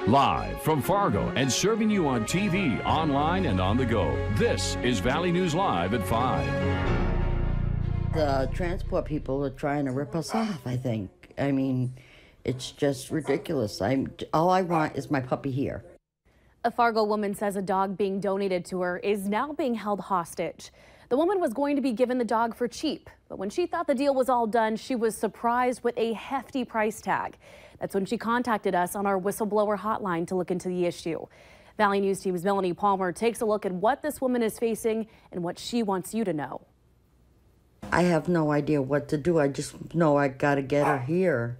Live from Fargo and serving you on TV, online, and on the go. This is Valley News Live at 5. The transport people are trying to rip us off, I think. I mean, it's just ridiculous. All I want is my puppy here. A Fargo woman says a dog being donated to her is now being held hostage. The woman was going to be given the dog for cheap, but when she thought the deal was all done, she was surprised with a hefty price tag. That's when she contacted us on our Whistleblower Hotline to look into the issue. Valley News Team's Melanie Palmer takes a look at what this woman is facing and what she wants you to know. I have no idea what to do. I just know I got to get her here.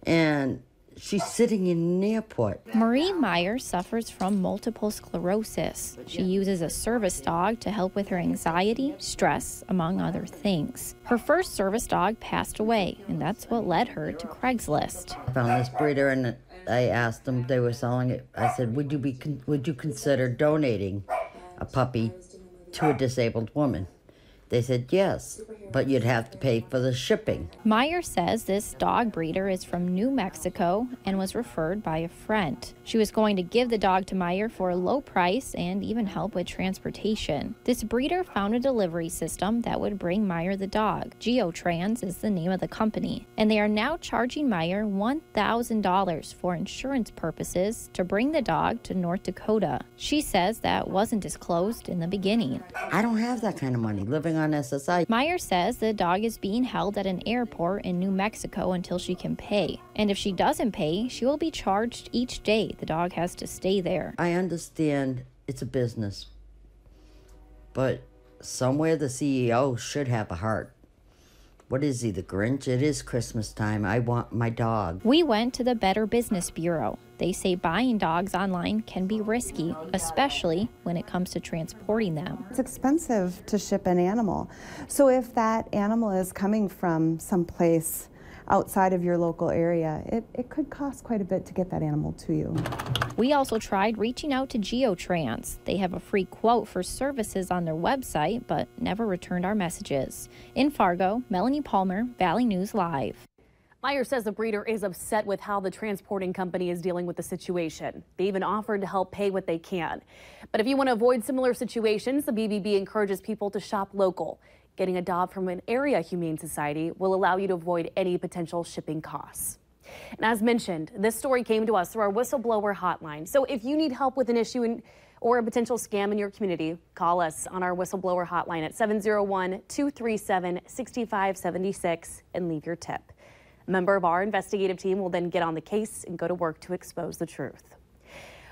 And she's sitting in an airport. Marie Meyer suffers from multiple sclerosis. She uses a service dog to help with her anxiety, stress, among other things. Her first service dog passed away, and that's what led her to Craigslist. I found this breeder, and I asked them, they were selling it. I said, would you consider donating a puppy to a disabled woman? They said yes, but you'd have to pay for the shipping. Meyer says this dog breeder is from New Mexico and was referred by a friend. She was going to give the dog to Meyer for a low price and even help with transportation. This breeder found a delivery system that would bring Meyer the dog. GeoTrans is the name of the company, and they are now charging Meyer $1,000 for insurance purposes to bring the dog to North Dakota. She says that wasn't disclosed in the beginning. I don't have that kind of money living on SSI. Meyer says the dog is being held at an airport in New Mexico until she can pay. And if she doesn't pay, she will be charged each day the dog has to stay there. I understand it's a business, but somewhere the CEO should have a heart. What is he, the Grinch? It is Christmas time. I want my dog. We went to the Better Business Bureau. They say buying dogs online can be risky, especially when it comes to transporting them. It's expensive to ship an animal. So if that animal is coming from someplace outside of your local area, it could cost quite a bit to get that animal to you. We also tried reaching out to GeoTrans. They have a free quote for services on their website, but never returned our messages. In Fargo, Melanie Palmer, Valley News Live. Meyer says the breeder is upset with how the transporting company is dealing with the situation. They even offered to help pay what they can. But if you want to avoid similar situations, the BBB encourages people to shop local. Getting a dog from an area humane society will allow you to avoid any potential shipping costs. And as mentioned, this story came to us through our Whistleblower Hotline. So if you need help with an issue or a potential scam in your community, call us on our Whistleblower Hotline at 701-237-6576 and leave your tip. A member of our investigative team will then get on the case and go to work to expose the truth.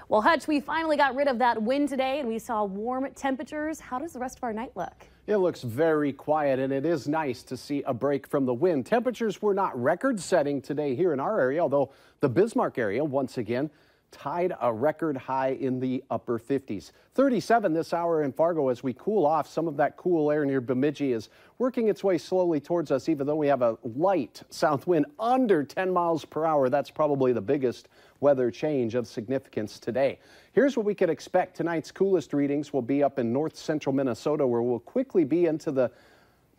Well, Hutch, we finally got rid of that wind today and we saw warm temperatures. How does the rest of our night look? It looks very quiet, and it is nice to see a break from the wind. Temperatures were not record-setting today here in our area, although the Bismarck area once again tied a record high in the upper 50s. 37 this hour in Fargo as we cool off. Some of that cool air near Bemidji is working its way slowly towards us, even though we have a light south wind under 10 miles per hour. That's probably the biggest weather change of significance today. Here's what we could expect. Tonight's coolest readings will be up in north central Minnesota, where we'll quickly be into the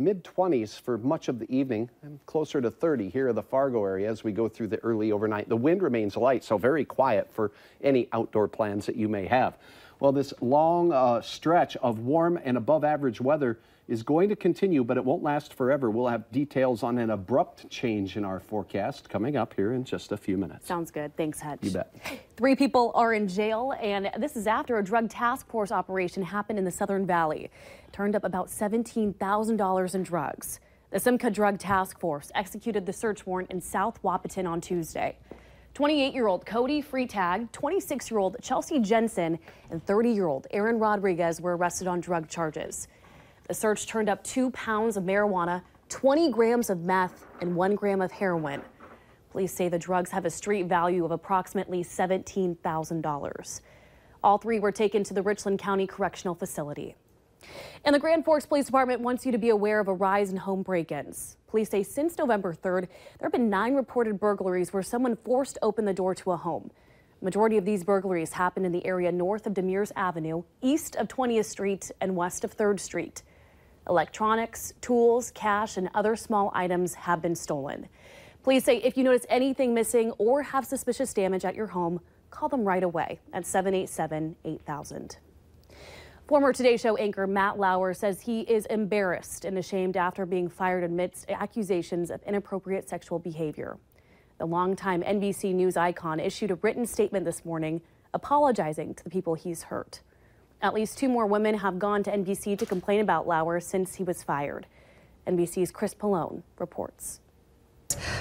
mid-20s for much of the evening and closer to 30 here in the Fargo area as we go through the early overnight. The wind remains light, so very quiet for any outdoor plans that you may have. Well, this long stretch of warm and above average weather is going to continue, but it won't last forever. We'll have details on an abrupt change in our forecast coming up here in just a few minutes. Sounds good. Thanks, Hutch. You bet. 3 people are in jail, and this is after a drug task force operation happened in the Southern Valley. Turned up about $17,000 in drugs. The Simca Drug Task Force executed the search warrant in South Wahpeton on Tuesday. 28-year-old Cody Freetag, 26-year-old Chelsea Jensen, and 30-year-old Aaron Rodriguez were arrested on drug charges. The search turned up 2 pounds of marijuana, 20 grams of meth, and 1 gram of heroin. Police say the drugs have a street value of approximately $17,000. All 3 were taken to the Richland County Correctional Facility. And the Grand Forks Police Department wants you to be aware of a rise in home break-ins. Police say since November 3rd, there have been 9 reported burglaries where someone forced open the door to a home. The majority of these burglaries happened in the area north of Demers Avenue, east of 20th Street, and west of 3rd Street. Electronics, tools, cash, and other small items have been stolen. Police say if you notice anything missing or have suspicious damage at your home, call them right away at 787-8000. Former Today Show anchor Matt Lauer says he is embarrassed and ashamed after being fired amidst accusations of inappropriate sexual behavior. The longtime NBC News icon issued a written statement this morning apologizing to the people he's hurt. At least 2 more women have gone to NBC to complain about Lauer since he was fired. NBC's Chris Pallone reports.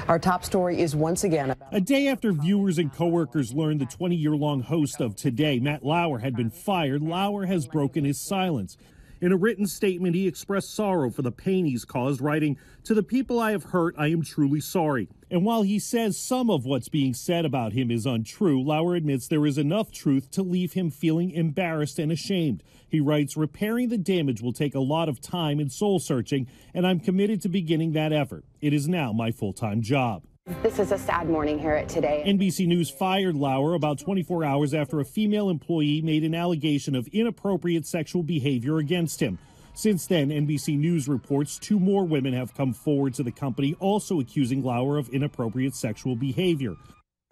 Our top story is once again about a day after viewers and coworkers learned the 20-year-long host of Today, Matt Lauer, had been fired. Lauer has broken his silence. In a written statement, he expressed sorrow for the pain he's caused, writing, "To the people I have hurt, I am truly sorry." And while he says some of what's being said about him is untrue, Lauer admits there is enough truth to leave him feeling embarrassed and ashamed. He writes, "Repairing the damage will take a lot of time and soul searching, and I'm committed to beginning that effort. It is now my full-time job." This is a sad morning here at Today. NBC News fired Lauer about 24 hours after a female employee made an allegation of inappropriate sexual behavior against him. Since then, NBC News reports 2 more women have come forward to the company, also accusing Lauer of inappropriate sexual behavior.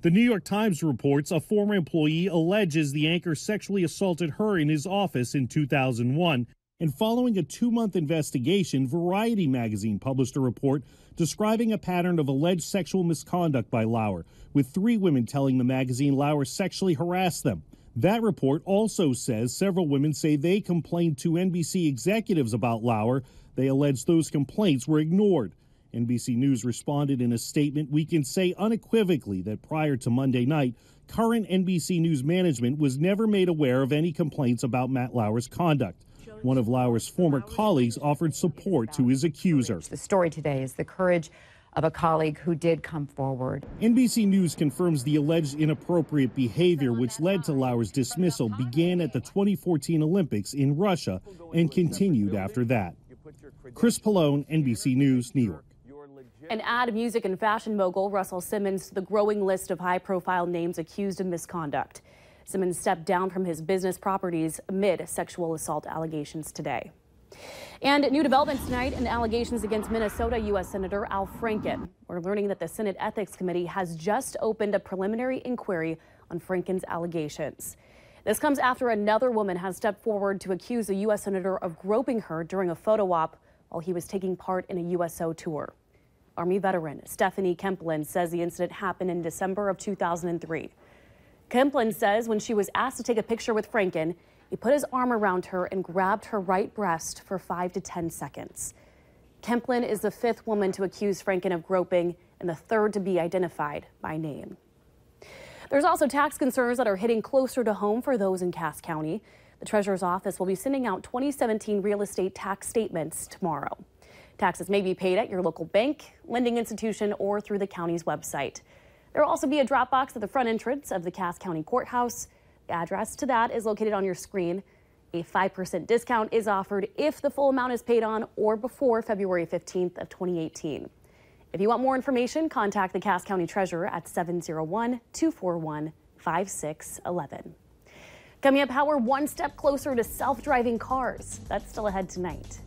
The New York Times reports a former employee alleges the anchor sexually assaulted her in his office in 2001. And following a 2-month investigation, Variety magazine published a report describing a pattern of alleged sexual misconduct by Lauer, with 3 women telling the magazine Lauer sexually harassed them. That report also says several women say they complained to NBC executives about Lauer. They allege those complaints were ignored. NBC News responded in a statement, "We can say unequivocally that prior to Monday night, current NBC News management was never made aware of any complaints about Matt Lauer's conduct." One of Lauer's former colleagues offered support to his accuser. The story today is the courage of a colleague who did come forward. NBC News confirms the alleged inappropriate behavior which led to Lauer's dismissal began at the 2014 Olympics in Russia and continued after that. Chris Pallone, NBC News, New York. And add music and fashion mogul Russell Simmons to the growing list of high-profile names accused of misconduct. Simmons stepped down from his business properties amid sexual assault allegations today. And new developments tonight in allegations against Minnesota U.S. Senator Al Franken. We're learning that the Senate Ethics Committee has just opened a preliminary inquiry on Franken's allegations. This comes after another woman has stepped forward to accuse a U.S. Senator of groping her during a photo op while he was taking part in a USO tour. Army veteran Stephanie Kemplin says the incident happened in December of 2003. Kemplin says when she was asked to take a picture with Franken, he put his arm around her and grabbed her right breast for 5 to 10 seconds. Kemplin is the 5th woman to accuse Franken of groping and the 3rd to be identified by name. There's also tax concerns that are hitting closer to home for those in Cass County. The Treasurer's Office will be sending out 2017 real estate tax statements tomorrow. Taxes may be paid at your local bank, lending institution, or through the county's website. There will also be a drop box at the front entrance of the Cass County Courthouse. The address to that is located on your screen. A 5% discount is offered if the full amount is paid on or before February 15th of 2018. If you want more information, contact the Cass County Treasurer at 701-241-5611. Coming up, how we're one step closer to self-driving cars. That's still ahead tonight.